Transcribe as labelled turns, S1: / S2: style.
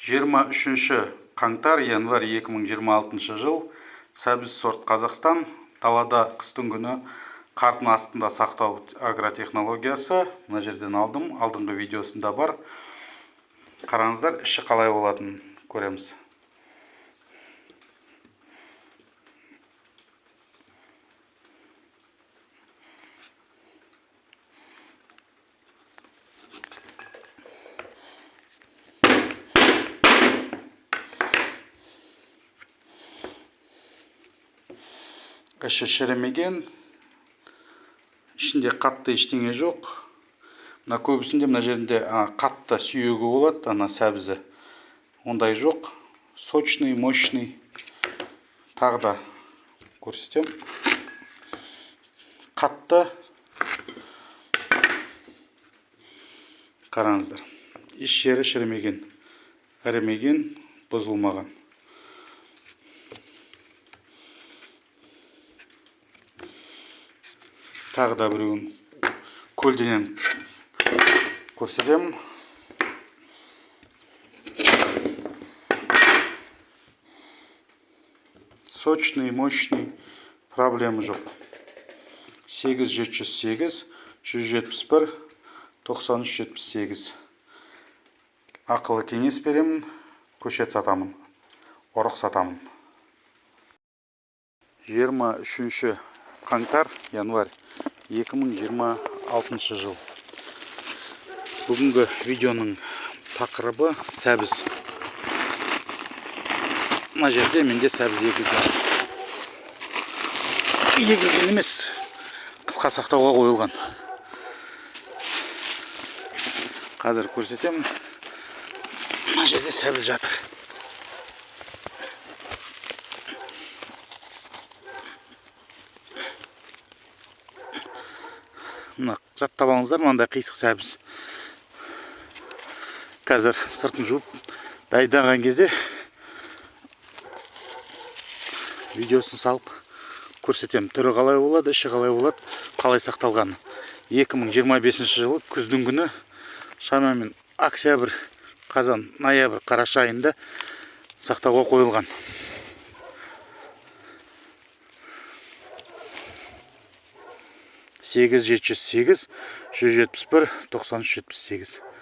S1: 23 қаңтар январь 2026 жыл. Сәбіз сорт Қазақстан. Далада қыстың күні қардың астында сақтау агротехнологиясы. Мына жерден алдым. Алдыңғы видеосында бар. Қараңыздар, іші қалай болатынын көреміз. Іші шірімеген, ішінде қатты ештеңе жоқ. Мына көбісінде мына жерінде қатты сүйегі болады, ана сәбізі. Ондай жоқ. Сочный, мощный. Тағы да көрсетем. Қатты. Қараңыздар. Еш жері шірімеген, ірімеген, бұзылмаған. Тағы да біреуін көлденен көрсетем. Сочный, мощный, проблема жоқ. 8708 171 9378. Ақылы кеңес беремін, көшет сатамын, ұрық сатамын. 23 қаңтар январь 2026 жыл. Бүгінгі видеоның тақырыбы сәбіз. Мына жерде менде сәбіз егілген. Егілген емес, қысқа сақтауға қойылған. Қазір көрсетем. Мына жерде сәбіз жатыр. Мына жаттап алыңыздар, мынандай қисық сәбіз. Қазір сыртын жуып дайындаған кезде видеосын салып көрсетем. Түрі қалай болады, іші қалай болады, қалай сақталған. 2025 жылы күздің күні шамамен октябрь, қазан, ноябрь, қараша айында сақтауға қойылған. (878 171 9378).